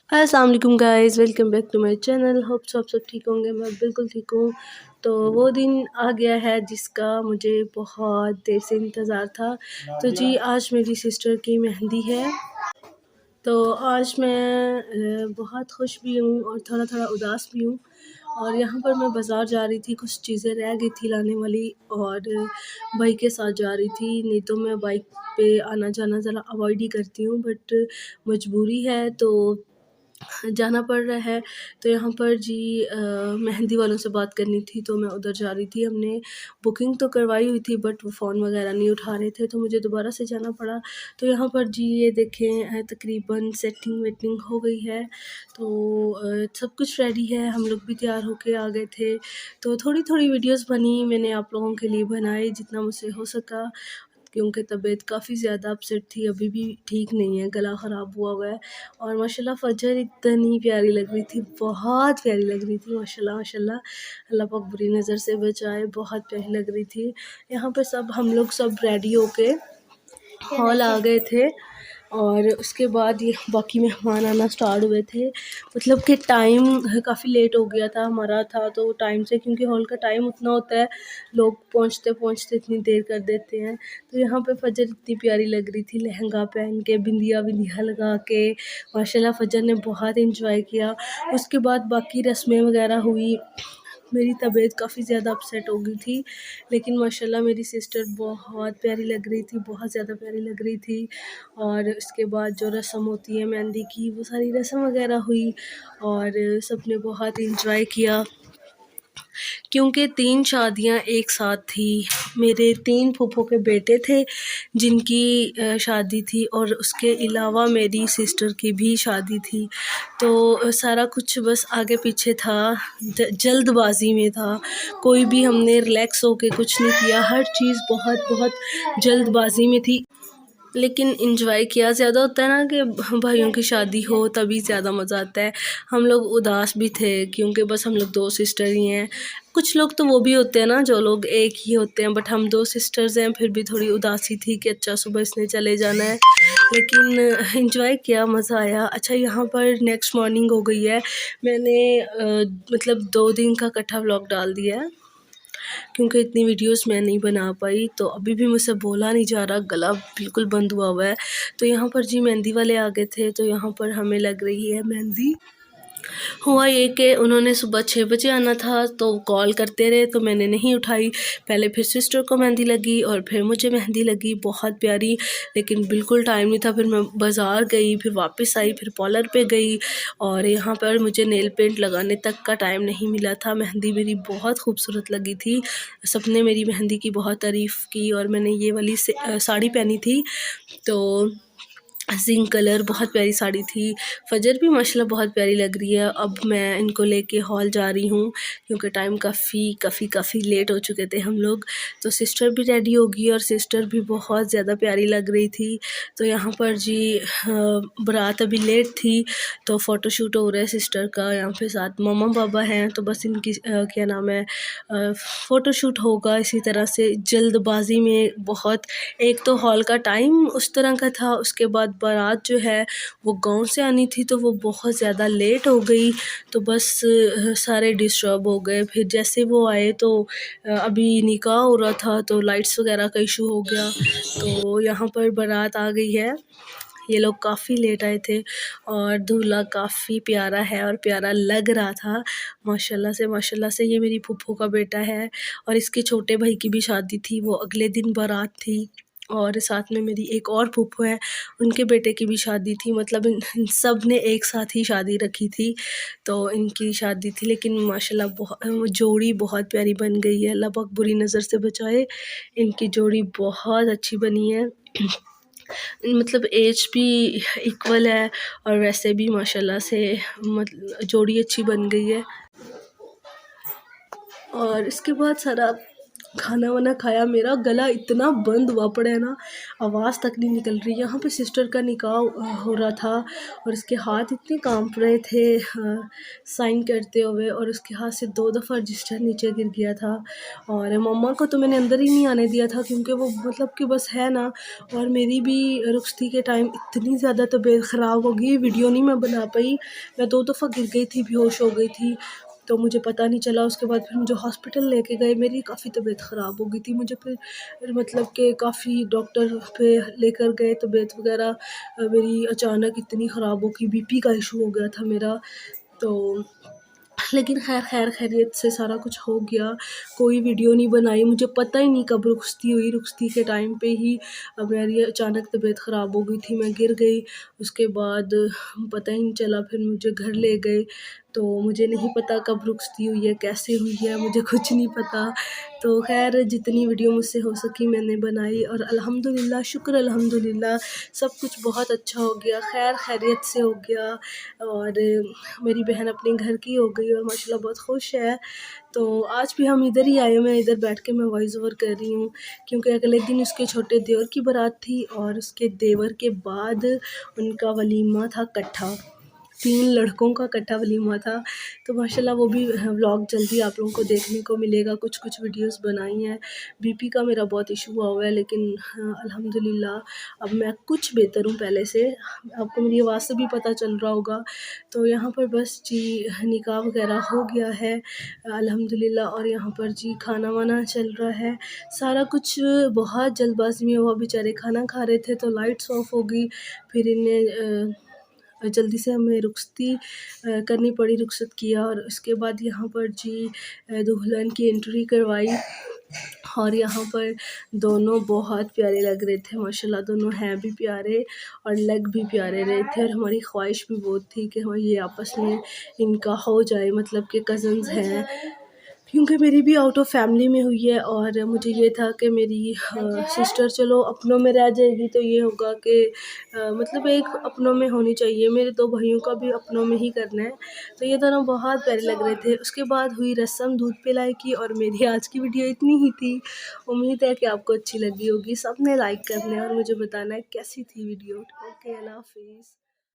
अस्सलाम वालेकुम guys, welcome back to my channel. Hope सब ठीक होंगे। मैं बिल्कुल ठीक हूँ। तो वो दिन आ गया है जिसका मुझे बहुत देर से इंतज़ार था। तो जी आज मेरी सिस्टर की मेहंदी है। तो आज मैं बहुत खुश भी हूँ और थोड़ा-थोड़ा उदास भी हूँ। और यहाँ पर मैं बाज़ार जा रही थी, कुछ चीज़ें रह गई थी लाने वाली और भाई के साथ जा रही थी। नहीं तो मैं बाइक पे आना-जाना ज़रा अवॉइड ही करती हूँ, बट मजबूरी है तो जाना पड़ रहा है। तो यहाँ पर जी मेहंदी वालों से बात करनी थी तो मैं उधर जा रही थी। हमने बुकिंग तो करवाई हुई थी बट वो फ़ोन वगैरह नहीं उठा रहे थे तो मुझे दोबारा से जाना पड़ा। तो यहाँ पर जी ये देखें तकरीबन सेटिंग वेटिंग हो गई है। तो सब कुछ रेडी है, हम लोग भी तैयार होके आ गए थे। तो थोड़ी-थोड़ी वीडियोज़ बनी, मैंने आप लोगों के लिए बनाई जितना मुझसे हो सका, क्योंकि तबीयत काफ़ी ज़्यादा अपसेट थी, अभी भी ठीक नहीं है, गला ख़राब हुआ है। और माशाल्लाह फ़जर इतनी प्यारी लग रही थी, बहुत प्यारी लग रही थी माशाल्लाह माशाल्लाह। अल्लाह पाक बुरी नज़र से बचाए, बहुत प्यारी लग रही थी। यहाँ पे हम लोग सब रेडी होके हॉल आ गए थे और उसके बाद ये बाकी मेहमान आना स्टार्ट हुए थे। मतलब कि टाइम काफ़ी लेट हो गया था हमारा था तो टाइम से, क्योंकि हॉल का टाइम उतना होता है, लोग पहुँचते-पहुँचते इतनी देर कर देते हैं। तो यहाँ पे फ़जर इतनी प्यारी लग रही थी, लहंगा पहन के, बिंदिया-विंदिया लगा के। माशाल्लाह फ़जर ने बहुत एंजॉय किया। उसके बाद बाकी रस्में वगैरह हुई। मेरी तबीयत काफ़ी ज़्यादा अपसेट हो गई थी, लेकिन माशाल्लाह मेरी सिस्टर बहुत प्यारी लग रही थी, बहुत ज़्यादा प्यारी लग रही थी। और उसके बाद जो रस्म होती है मेहंदी की, वो सारी रस्म वगैरह हुई और सबने बहुत एंजॉय किया। क्योंकि 3 शादियाँ एक साथ थी। मेरे 3 फूफो के बेटे थे जिनकी शादी थी और उसके अलावा मेरी सिस्टर की भी शादी थी। तो सारा कुछ बस आगे पीछे था, जल्दबाज़ी में था। कोई भी हमने रिलैक्स होके कुछ नहीं किया, हर चीज़ बहुत जल्दबाज़ी में थी। लेकिन एंजॉय किया, ज़्यादा होता है ना कि भाइयों की शादी हो तभी ज़्यादा मज़ा आता है। हम लोग उदास भी थे क्योंकि बस हम लोग 2 सिस्टर ही हैं। कुछ लोग तो वो भी होते हैं ना जो लोग एक ही होते हैं, बट हम 2 सिस्टर्स हैं, फिर भी थोड़ी उदासी थी कि अच्छा सुबह इसने चले जाना है। लेकिन एंजॉय किया, मज़ा आया। अच्छा यहाँ पर नेक्स्ट मॉर्निंग हो गई है। मैंने मतलब 2 दिन का इकट्ठा व्लॉग डाल दिया है क्योंकि इतनी वीडियोस मैं नहीं बना पाई। तो अभी भी मुझसे बोला नहीं जा रहा, गला बिल्कुल बंद हुआ हुआ है। तो यहाँ पर जी मेहंदी वाले आ गए थे तो यहाँ पर हमें लग रही है मेहंदी। हुआ ये कि उन्होंने सुबह 6 बजे आना था तो कॉल करते रहे तो मैंने नहीं उठाई। पहले फिर सिस्टर को मेहंदी लगी और फिर मुझे मेहंदी लगी, बहुत प्यारी। लेकिन बिल्कुल टाइम नहीं था, फिर मैं बाज़ार गई, फिर वापस आई, फिर पार्लर पे गई और यहाँ पर मुझे नेल पेंट लगाने तक का टाइम नहीं मिला था। मेहंदी मेरी बहुत खूबसूरत लगी थी, सबने मेरी मेहंदी की बहुत तारीफ़ की और मैंने ये वाली साड़ी पहनी थी तो जिंक कलर, बहुत प्यारी साड़ी थी। फ़जर भी माशाल्लाह बहुत प्यारी लग रही है। अब मैं इनको लेके हॉल जा रही हूँ क्योंकि टाइम काफ़ी लेट हो चुके थे हम लोग। तो सिस्टर भी रेडी होगी और सिस्टर भी बहुत ज़्यादा प्यारी लग रही थी। तो यहाँ पर जी बारात अभी लेट थी तो फ़ोटोशूट हो रहा है सिस्टर का, यहाँ पे साथ मम्मा पापा हैं तो बस इनकी क्या नाम है फ़ोटोशूट होगा इसी तरह से जल्दबाज़ी में बहुत। एक तो हॉल का टाइम उस तरह का था, उसके बाद बारात जो है वो गाँव से आनी थी तो वो बहुत ज़्यादा लेट हो गई। तो बस सारे डिस्टर्ब हो गए। फिर जैसे वो आए तो अभी निकाह हो रहा था तो लाइट्स वगैरह का इशू हो गया। तो यहाँ पर बारात आ गई है। ये लोग काफ़ी लेट आए थे और दूल्हा काफ़ी प्यारा है और प्यारा लग रहा था। माशाल्लाह से ये मेरी फूफो का बेटा है और इसके छोटे भाई की भी शादी थी, वो अगले दिन बारात थी। और साथ में मेरी एक और फूफो है, उनके बेटे की भी शादी थी। मतलब इन सब ने एक साथ ही शादी रखी थी तो इनकी शादी थी। लेकिन माशाल्लाह जोड़ी बहुत प्यारी बन गई है, अल्लाह पाक बुरी नज़र से बचाए। इनकी जोड़ी बहुत अच्छी बनी है। मतलब एज भी इक्वल है और वैसे भी माशाल्लाह से जोड़ी अच्छी बन गई है। और इसके बाद सारा खाना वाना खाया, मेरा गला इतना बंद हुआ पड़ा है ना, आवाज़ तक नहीं निकल रही। यहाँ पे सिस्टर का निकाह हो रहा था और उसके हाथ इतने कांप रहे थे साइन करते हुए, और उसके हाथ से 2 दफ़ा रजिस्टर नीचे गिर गया था। और मम्मा को तो मैंने अंदर ही नहीं आने दिया था, क्योंकि वो मतलब कि बस है ना। और मेरी भी रुखसती के टाइम इतनी ज़्यादा तबीयत ख़राब हो गई, वीडियो नहीं मैं बना पाई। मैं 2 दफ़ा गिर गई थी, बेहोश हो गई थी, तो मुझे पता नहीं चला। उसके बाद फिर मुझे हॉस्पिटल लेके गए, मेरी काफ़ी तबीयत ख़राब हो गई थी। मुझे फिर मतलब कि काफ़ी डॉक्टर पे लेकर गए, तबीयत वगैरह मेरी अचानक इतनी ख़राब हो गई, बीपी का इशू हो गया था मेरा। तो लेकिन खैर खैरियत से सारा कुछ हो गया। कोई वीडियो नहीं बनाई, मुझे पता ही नहीं कब रुखसती हुई। रुखसती के टाइम पे ही मेरी अचानक तबीयत ख़राब हो गई थी, मैं गिर गई। उसके बाद पता ही नहीं चला, फिर मुझे घर ले गए। तो मुझे नहीं पता कब रुखसती हुई है, कैसे हुई है, मुझे कुछ नहीं पता। तो खैर जितनी वीडियो मुझसे हो सकी मैंने बनाई, और अल्हम्दुलिल्लाह, शुक्र अल्हम्दुलिल्लाह, सब कुछ बहुत अच्छा हो गया, खैर खैरियत से हो गया। और मेरी बहन अपने घर की हो गई और माशाल्लाह बहुत खुश है। तो आज भी हम इधर ही आए हुए हैं, इधर बैठ के मैं वॉइस ओवर कर रही हूँ, क्योंकि अगले दिन उसके छोटे देवर की बारात थी और उसके देवर के बाद उनका वलीमा था कट्ठा। 3 लड़कों का इकट्ठा वलीमा था। तो माशाल्लाह वो भी व्लॉग जल्दी आप लोगों को देखने को मिलेगा। कुछ वीडियोस बनाई हैं। बीपी का मेरा बहुत इशू हुआ है, लेकिन अल्हम्दुलिल्लाह अब मैं कुछ बेहतर हूँ पहले से। आपको मेरी आवाज़ से भी पता चल रहा होगा। तो यहाँ पर बस जी निकाह वगैरह हो गया है अल्हम्दुलिल्लाह, और यहाँ पर जी खाना वाना चल रहा है। सारा कुछ बहुत जल्दबाज़ी में हुआ, बेचारे खाना खा रहे थे तो लाइट्स ऑफ हो गई। फिर इन्हें जल्दी से हमें रुखसती करनी पड़ी, रुखसत किया, और उसके बाद यहाँ पर जी दुल्हन की एंट्री करवाई। और यहाँ पर दोनों बहुत प्यारे लग रहे थे माशाल्लाह, दोनों हैं भी प्यारे और लग भी प्यारे रहे थे। और हमारी ख्वाहिश भी बहुत थी कि हाँ ये आपस में इनका हो जाए, मतलब कि कज़न्स हैं, क्योंकि मेरी भी आउट ऑफ फैमिली में हुई है। और मुझे ये था कि मेरी सिस्टर चलो अपनों में रह जाएगी, तो ये होगा कि मतलब एक अपनों में होनी चाहिए। मेरे 2 भाइयों का भी अपनों में ही करना है। तो ये दोनों बहुत प्यारे लग रहे थे। उसके बाद हुई रस्म दूध पिलाई की, और मेरी आज की वीडियो इतनी ही थी। उम्मीद है कि आपको अच्छी लगी होगी। सबने लाइक करना है और मुझे बताना है कैसी थी वीडियो। ओके, अल्लाह हाफ़िज़।